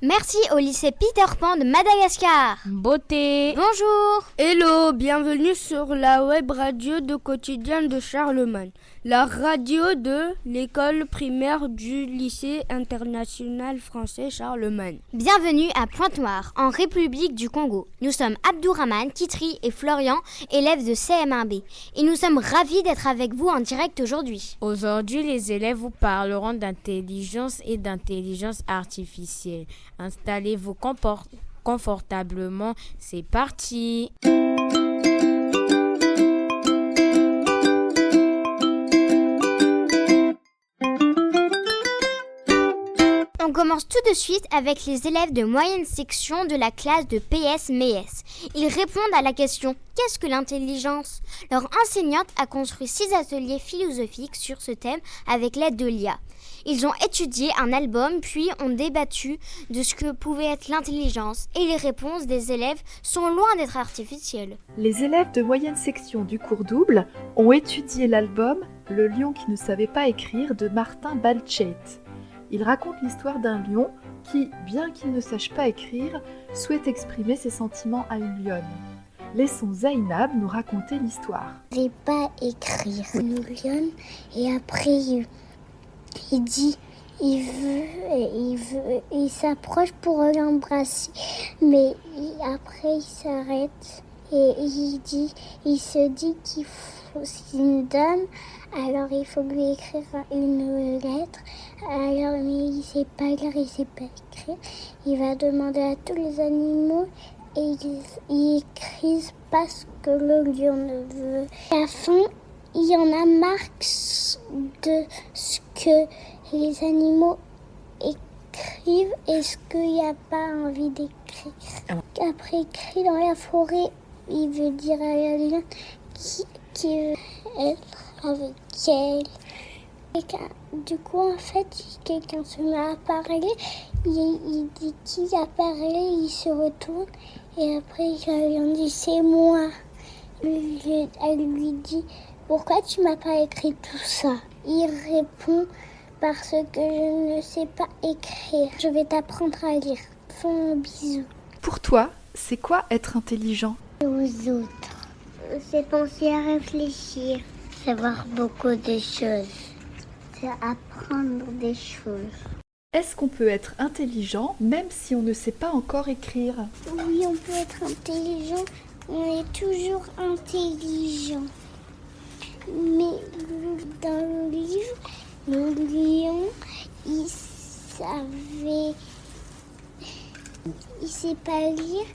Merci au lycée Peter Pan de Madagascar. Beauté. Bonjour. Hello, bienvenue sur la web radio de quotidien de Charlemagne, la radio de l'école primaire du lycée international français Charlemagne. Bienvenue à Pointe-Noire, en République du Congo. Nous sommes Abdourahmane, Kitri et Florian, élèves de CM1B. Et nous sommes ravis d'être avec vous en direct aujourd'hui. Aujourd'hui, les élèves vous parleront d'intelligence et d'intelligence artificielle. Installez-vous confortablement, c'est parti. On commence tout de suite avec les élèves de moyenne section de la classe de PS-MES. Ils répondent à la question « Qu'est-ce que l'intelligence ?» Leur enseignante a construit 6 ateliers philosophiques sur ce thème avec l'aide de l'IA. Ils ont étudié un album puis ont débattu de ce que pouvait être l'intelligence et les réponses des élèves sont loin d'être artificielles. Les élèves de moyenne section du cours double ont étudié l'album « Le lion qui ne savait pas écrire » de Martin Balchet. Il raconte l'histoire d'un lion qui, bien qu'il ne sache pas écrire, souhaite exprimer ses sentiments à une lionne. Laissons Zainab nous raconter l'histoire. Il ne sait pas écrire une lionne et après il dit il s'approche pour l'embrasser, mais après il s'arrête et il se dit qu'il faut une dame, alors il faut lui écrire une lettre. Alors mais il sait pas lire, il sait pas écrire. Il va demander à tous les animaux et ils écrivent pas ce que le lion ne veut. À la fin, il y en a marre de ce que les animaux écrivent et ce qu'il n'y a pas envie d'écrire. Après, écrit dans la forêt, il veut dire à la lionne qui veut être avec elle. Du coup, en fait, quelqu'un se met à parler, il dit qui a parlé, il se retourne et après, la lionne dit c'est moi. Elle lui dit pourquoi tu m'as pas écrit tout ça? Il répond parce que je ne sais pas écrire. Je vais t'apprendre à lire. Fais un bisou. Pour toi, c'est quoi être intelligent? Aux autres. C'est penser à réfléchir. Savoir beaucoup de choses. C'est apprendre des choses. Est-ce qu'on peut être intelligent même si on ne sait pas encore écrire? Oui, on peut être intelligent. On est toujours intelligent. Mais dans le livre, le lion, il sait pas lire,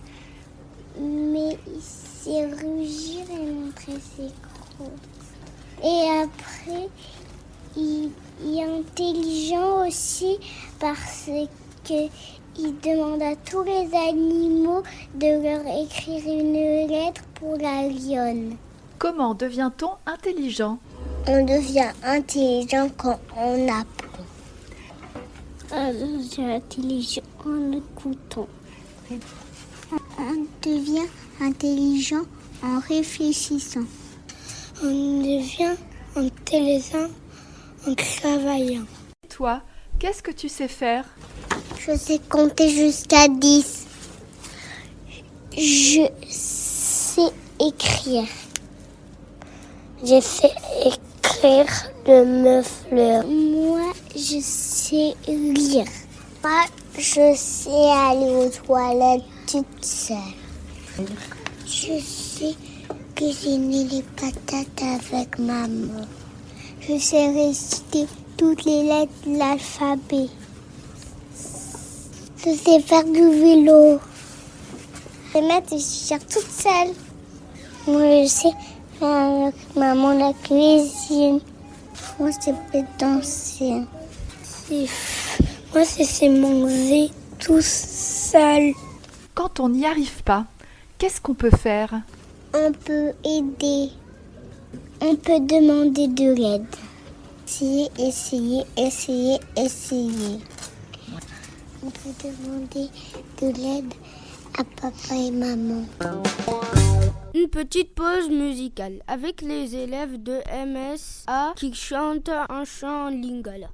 mais il sait rugir et montrer ses crocs. Et après, il est intelligent aussi parce qu'il demande à tous les animaux de leur écrire une lettre pour la lionne. Comment devient-on intelligent? On devient intelligent quand on apprend. On devient intelligent en écoutant. On devient intelligent en réfléchissant. On devient intelligent en travaillant. Et toi, qu'est-ce que tu sais faire? Je sais compter jusqu'à 10. Je sais écrire. Je sais écrire de 9 fleurs. Moi, je sais lire. Moi, je sais aller aux toilettes toute seule. Je sais cuisiner les patates avec maman. Je sais réciter toutes les lettres de l'alphabet. Je sais faire du vélo. Je sais mettre des t-shirts toute seule. Moi, je sais faire avec maman la cuisine. Moi, je peux danser. Moi, c'est manger tout seul. Quand on n'y arrive pas, qu'est-ce qu'on peut faire? On peut aider. On peut demander de l'aide. Essayer. On peut demander de l'aide à papa et maman. Une petite pause musicale avec les élèves de MSA qui chantent un chant lingala.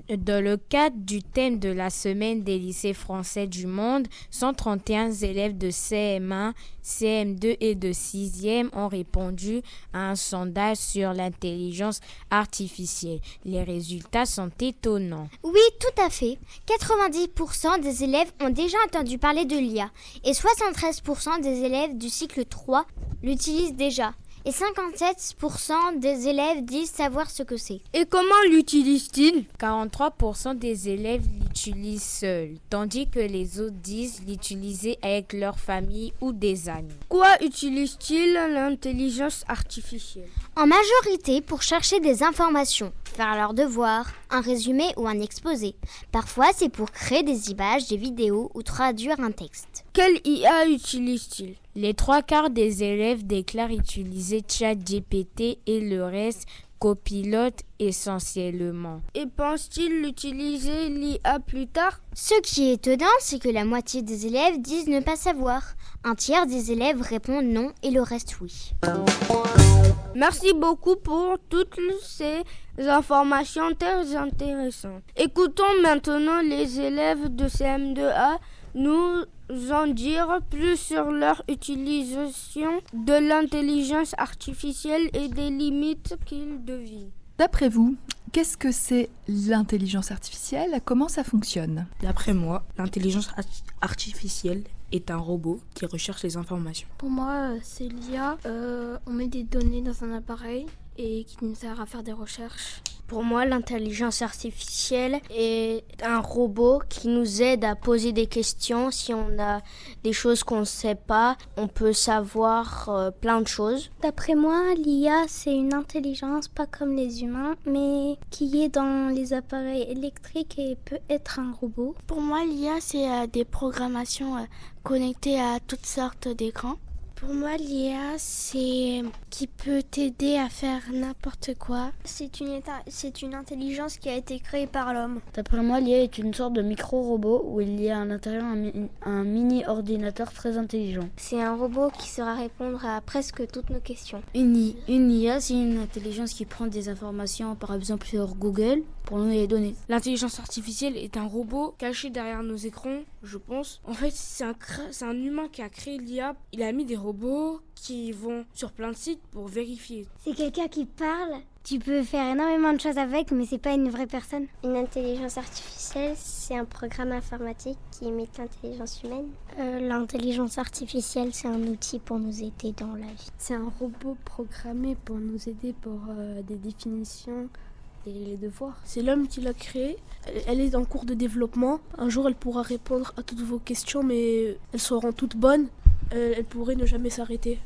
Dans le cadre du thème de la semaine des lycées français du monde, 131 élèves de CM1, CM2 et de 6e ont répondu à un sondage sur l'intelligence artificielle. Les résultats sont étonnants. Oui, tout à fait. 90% des élèves ont déjà entendu parler de l'IA et 73% des élèves du cycle 3 l'utilisent déjà. Et 57% des élèves disent savoir ce que c'est. Et comment l'utilisent-ils? 43% des élèves l'utilisent seuls, tandis que les autres disent l'utiliser avec leur famille ou des amis. Quoi utilisent-ils l'intelligence artificielle? En majorité pour chercher des informations, faire leurs devoirs, un résumé ou un exposé. Parfois c'est pour créer des images, des vidéos ou traduire un texte. Quelle IA utilisent-ils? Les 3/4 des élèves déclarent utiliser ChatGPT et le reste copilote essentiellement. Et pensent-ils utiliser l'IA plus tard? Ce qui est étonnant, c'est que la moitié des élèves disent ne pas savoir. Un tiers des élèves répondent non et le reste oui. Merci beaucoup pour toutes ces informations très intéressantes. Écoutons maintenant les élèves de CM2A nous en dire plus sur leur utilisation de l'intelligence artificielle et des limites qu'ils devinent. D'après vous, qu'est-ce que c'est l'intelligence artificielle? Comment ça fonctionne? D'après moi, l'intelligence artificielle est un robot qui recherche les informations. Pour moi, c'est l'IA. On met des données dans un appareil et qui nous sert à faire des recherches. Pour moi, l'intelligence artificielle est un robot qui nous aide à poser des questions. Si on a des choses qu'on ne sait pas, on peut savoir plein de choses. D'après moi, l'IA, c'est une intelligence pas comme les humains, mais qui est dans les appareils électriques et peut être un robot. Pour moi, l'IA, c'est des programmations connectées à toutes sortes d'écrans. Pour moi, l'IA, c'est qui peut t'aider à faire n'importe quoi. C'est une intelligence qui a été créée par l'homme. D'après moi, l'IA est une sorte de micro-robot où il y a à l'intérieur un mini-ordinateur très intelligent. C'est un robot qui saura répondre à presque toutes nos questions. Une IA, c'est une intelligence qui prend des informations, par exemple sur Google, pour nous les donner. L'intelligence artificielle est un robot caché derrière nos écrans, je pense. En fait, c'est un humain qui a créé l'IA. Il a mis des robots qui vont sur plein de sites pour vérifier. C'est quelqu'un qui parle. Tu peux faire énormément de choses avec, mais c'est pas une vraie personne. Une intelligence artificielle, c'est un programme informatique qui imite l'intelligence humaine. L'intelligence artificielle, c'est un outil pour nous aider dans la vie. C'est un robot programmé pour nous aider pour des définitions et les devoirs. C'est l'homme qui l'a créée. Elle est en cours de développement. Un jour, elle pourra répondre à toutes vos questions, mais elles seront toutes bonnes. Elle pourrait ne jamais s'arrêter.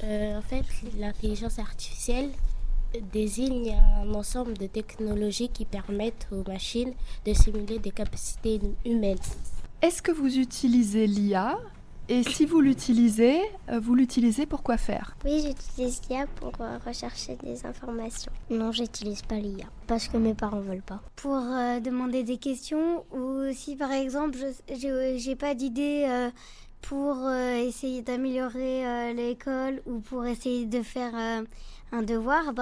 En fait, l'intelligence artificielle désigne un ensemble de technologies qui permettent aux machines de simuler des capacités humaines. Est-ce que vous utilisez l'IA? Et si vous l'utilisez pour quoi faire? Oui, j'utilise l'IA pour rechercher des informations. Non, j'utilise pas l'IA parce que mes parents veulent pas. Pour demander des questions ou si par exemple j'ai pas d'idée pour essayer d'améliorer l'école ou pour essayer de faire un devoir,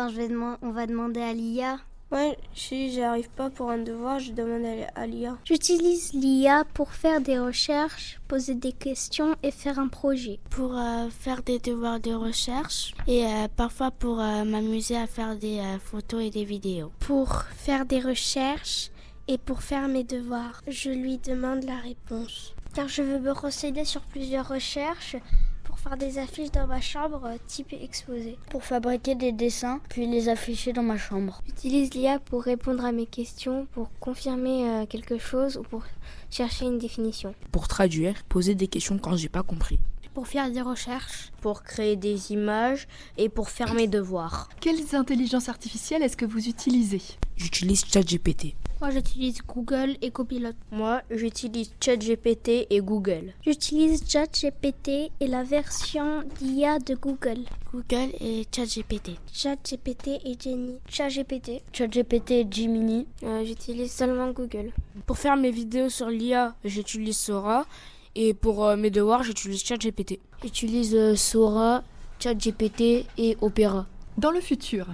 on va demander à l'IA. Ouais, si j'arrive pas pour un devoir, je demande à l'IA. J'utilise l'IA pour faire des recherches, poser des questions et faire un projet. Pour faire des devoirs de recherche et parfois pour m'amuser à faire des photos et des vidéos. Pour faire des recherches et pour faire mes devoirs, je lui demande la réponse. Car je veux me renseigner sur plusieurs recherches pour faire des affiches dans ma chambre type exposé. Pour fabriquer des dessins, puis les afficher dans ma chambre. J'utilise l'IA pour répondre à mes questions, pour confirmer quelque chose ou pour chercher une définition. Pour traduire, poser des questions quand j'ai pas compris. Pour faire des recherches. Pour créer des images et pour faire mes devoirs. Quelles intelligences artificielles est-ce que vous utilisez? J'utilise ChatGPT. Moi, j'utilise Google et Copilot. Moi, j'utilise ChatGPT et Google. J'utilise ChatGPT et la version d'IA de Google. Google et ChatGPT. ChatGPT et Jenny. ChatGPT. ChatGPT et Gemini. J'utilise seulement Google. Pour faire mes vidéos sur l'IA, j'utilise Sora. Et pour mes devoirs, j'utilise ChatGPT. J'utilise Sora, ChatGPT et Opera. Dans le futur,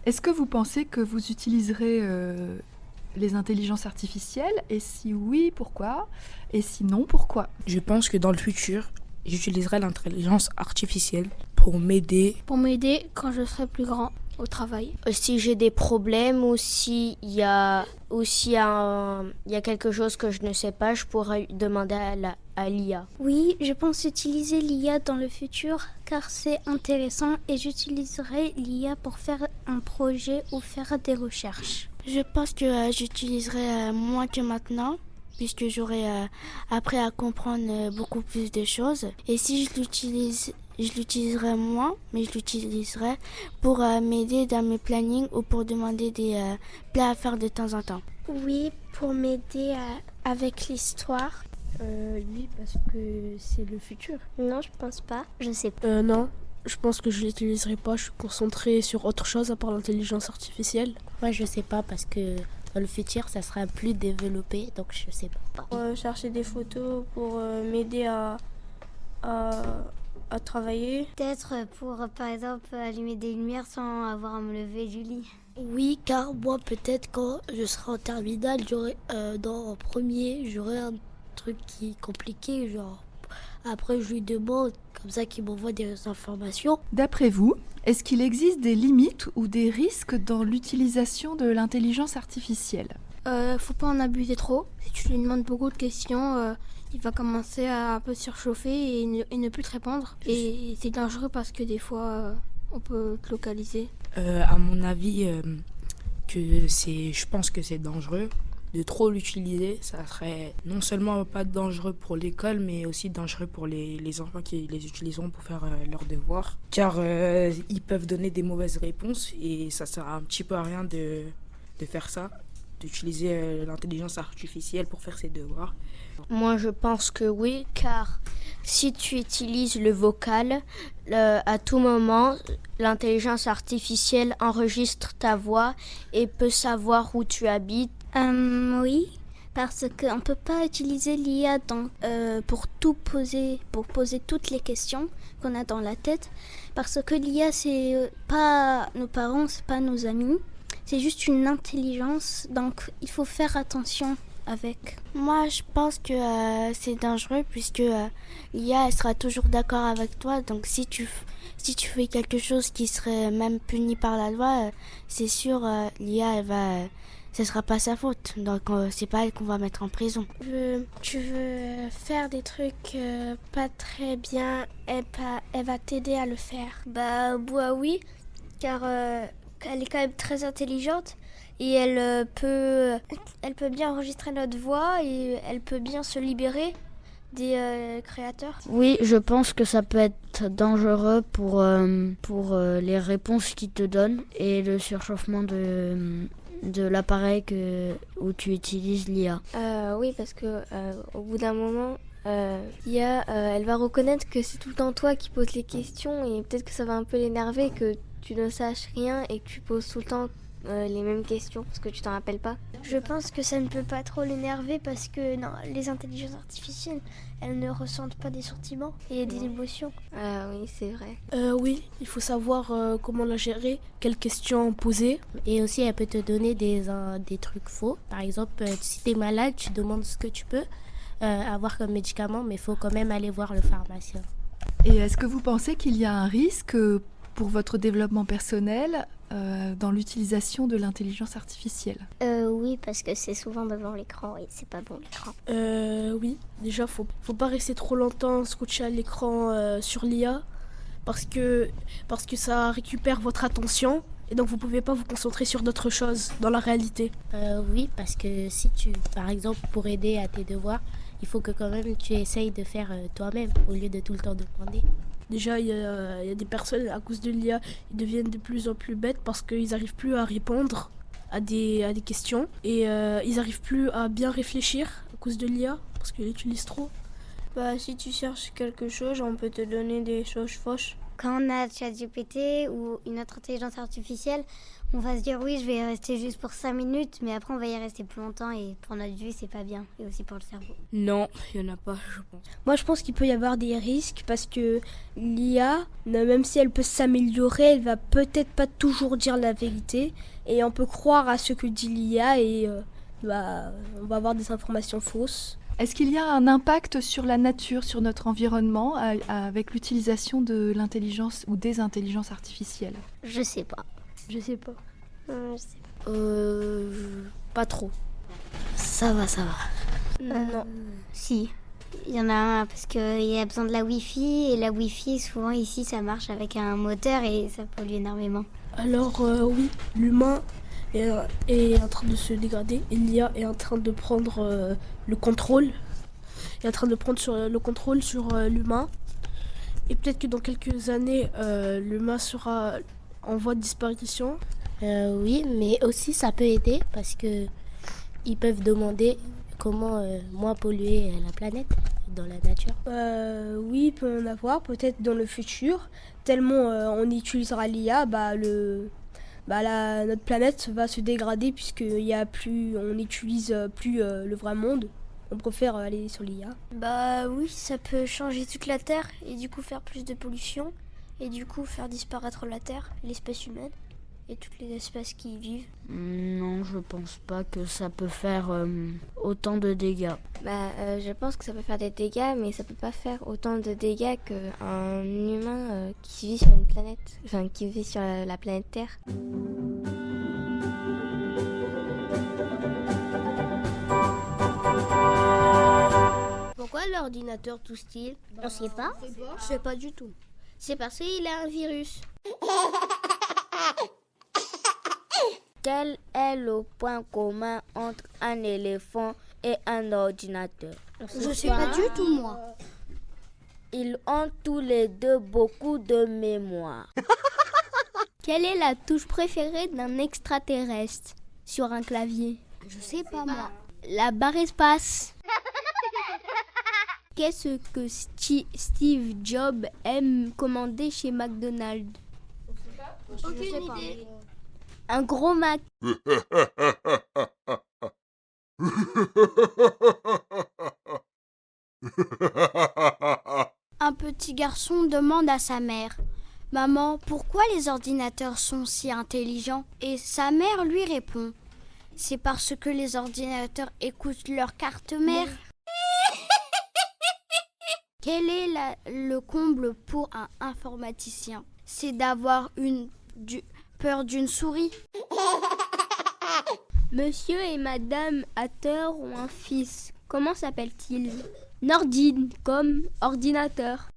est-ce que vous pensez que vous utiliserez les intelligences artificielles? Et si oui, pourquoi? Et si non, pourquoi? Je pense que dans le futur, j'utiliserai l'intelligence artificielle pour m'aider. Pour m'aider quand je serai plus grand au travail. Si j'ai des problèmes ou s'il y a quelque chose que je ne sais pas, je pourrais demander à l'IA. Oui, je pense utiliser l'IA dans le futur car c'est intéressant et j'utiliserai l'IA pour faire un projet ou faire des recherches. Je pense que j'utiliserai moins que maintenant, puisque j'aurai appris à comprendre beaucoup plus de choses. Et si je l'utiliserai moins, mais je l'utiliserai pour m'aider dans mes plannings ou pour demander des plats à faire de temps en temps. Oui, pour m'aider avec l'histoire. Oui, parce que c'est le futur. Non, je pense pas. Je sais pas. Non, je pense que je l'utiliserai pas. Je suis concentrée sur autre chose à part l'intelligence artificielle. Moi, je sais pas parce que dans le futur, ça sera plus développé, donc je sais pas. Chercher des photos pour m'aider à travailler. Peut-être pour, par exemple, allumer des lumières sans avoir à me lever du lit. Oui, car moi, peut-être quand je serai en terminale, en premier, j'aurai un truc qui est compliqué, genre après je lui demande comme ça qu'il m'envoie des informations. D'après vous, est-ce qu'il existe des limites ou des risques dans l'utilisation de l'intelligence artificielle? Faut pas en abuser trop. Si tu lui demandes beaucoup de questions, il va commencer à un peu surchauffer et ne plus te répondre. Et c'est dangereux parce que des fois, on peut te localiser. À mon avis, je pense que c'est dangereux. De trop l'utiliser, ça serait non seulement pas dangereux pour l'école, mais aussi dangereux pour les enfants qui les utiliseront pour faire leurs devoirs. Car ils peuvent donner des mauvaises réponses et ça sert un petit peu à rien de faire ça, d'utiliser l'intelligence artificielle pour faire ses devoirs. Moi, je pense que oui, car si tu utilises le vocal, à tout moment, l'intelligence artificielle enregistre ta voix et peut savoir où tu habites. Oui, parce qu'on ne peut pas utiliser l'IA pour poser toutes les questions qu'on a dans la tête. Parce que l'IA, c'est pas nos parents, c'est pas nos amis. C'est juste une intelligence, donc il faut faire attention avec. Moi, je pense que c'est dangereux puisque l'IA elle sera toujours d'accord avec toi. Donc si tu fais quelque chose qui serait même puni par la loi, c'est sûr l'IA ce sera pas sa faute. Donc c'est pas elle qu'on va mettre en prison. Tu veux faire des trucs pas très bien, elle va t'aider à le faire. Bah oui, car elle est quand même très intelligente et elle peut bien enregistrer notre voix et elle peut bien se libérer des créateurs. Oui, je pense que ça peut être dangereux pour les réponses qu'ils te donnent et le surchauffement de l'appareil où tu utilises l'IA. Oui, parce que au bout d'un moment, l'IA, elle va reconnaître que c'est tout le temps toi qui poses les questions et peut-être que ça va un peu l'énerver que tu ne saches rien et que tu poses tout le temps les mêmes questions parce que tu t'en rappelles pas. Je pense que ça ne peut pas trop l'énerver parce que non, les intelligences artificielles, elles ne ressentent pas des sentiments et des émotions. Oui, c'est vrai. Oui, il faut savoir comment la gérer, quelles questions poser. Et aussi, elle peut te donner des trucs faux. Par exemple, si tu es malade, tu demandes ce que tu peux avoir comme médicament, mais il faut quand même aller voir le pharmacien. Et est-ce que vous pensez qu'il y a un risque pour votre développement personnel dans l'utilisation de l'intelligence artificielle? Oui, parce que c'est souvent devant l'écran et c'est pas bon l'écran. Oui, déjà faut pas rester trop longtemps scotché à l'écran sur l'IA parce que ça récupère votre attention et donc vous pouvez pas vous concentrer sur d'autres choses dans la réalité. Oui, parce que si par exemple, pour aider à tes devoirs, il faut que quand même tu essayes de faire toi-même au lieu de tout le temps demander. Déjà, il y a des personnes, à cause de l'IA, ils deviennent de plus en plus bêtes parce qu'ils n'arrivent plus à répondre à des questions. Et ils n'arrivent plus à bien réfléchir à cause de l'IA parce qu'ils l'utilisent trop. Bah, si tu cherches quelque chose, on peut te donner des choses fausses. Quand on a ChatGPT ou une autre intelligence artificielle, on va se dire oui, je vais y rester juste pour 5 minutes, mais après on va y rester plus longtemps et pour notre vie, c'est pas bien et aussi pour le cerveau. Non, il n'y en a pas, je pense. Moi, je pense qu'il peut y avoir des risques parce que l'IA, même si elle peut s'améliorer, elle va peut-être pas toujours dire la vérité et on peut croire à ce que dit l'IA et on va avoir des informations fausses. Est-ce qu'il y a un impact sur la nature, sur notre environnement, avec l'utilisation de l'intelligence ou des intelligences artificielles? Je sais pas. Je sais pas. Pas trop. Ça va. Non. Si. Il y en a un parce qu'il y a besoin de la Wi-Fi et la Wi-Fi souvent ici ça marche avec un moteur et ça pollue énormément. Alors oui, l'humain est en train de se dégrader. L'IA est en train de prendre le contrôle. Est en train de prendre le contrôle sur l'humain. Et peut-être que dans quelques années, l'humain sera en voie de disparition. Oui, mais aussi ça peut aider parce que ils peuvent demander comment moins polluer la planète dans la nature. Oui, il peut en avoir, peut-être dans le futur. Tellement on utilisera l'IA, notre planète va se dégrader on n'utilise plus le vrai monde. On préfère aller sur l'IA. Oui, ça peut changer toute la Terre et du coup faire plus de pollution et du coup faire disparaître la Terre, l'espèce humaine et toutes les espèces qui y vivent. Non, je pense pas que ça peut faire autant de dégâts. Je pense que ça peut faire des dégâts, mais ça peut pas faire autant de dégâts qu'un humain qui vit sur une planète, qui vit sur la planète Terre. Pourquoi l'ordinateur tousse-t-il? On sait pas. Je sais pas du tout. C'est parce qu'il a un virus. Quel est le point commun entre un éléphant et un ordinateur? Je sais pas du tout, moi. Ils ont tous les deux beaucoup de mémoire. Quelle est la touche préférée d'un extraterrestre sur un clavier? Je sais pas, moi. La barre espace. Qu'est-ce que Steve Jobs aime commander chez McDonald's? Je sais pas. Un gros Mac. Un petit garçon demande à sa mère: Maman, pourquoi les ordinateurs sont si intelligents? Et sa mère lui répond: C'est parce que les ordinateurs écoutent leur carte mère. Quel est le comble pour un informaticien? C'est d'avoir peur d'une souris. Monsieur et Madame Hatter ont un fils. Comment s'appelle-t-il? Nordine, comme ordinateur.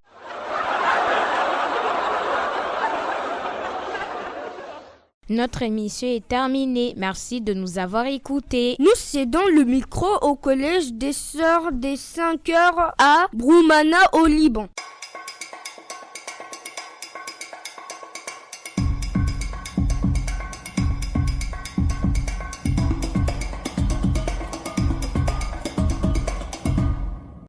Notre émission est terminée. Merci de nous avoir écoutés. Nous cédons le micro au collège des Sœurs des 5 heures à Broumana au Liban.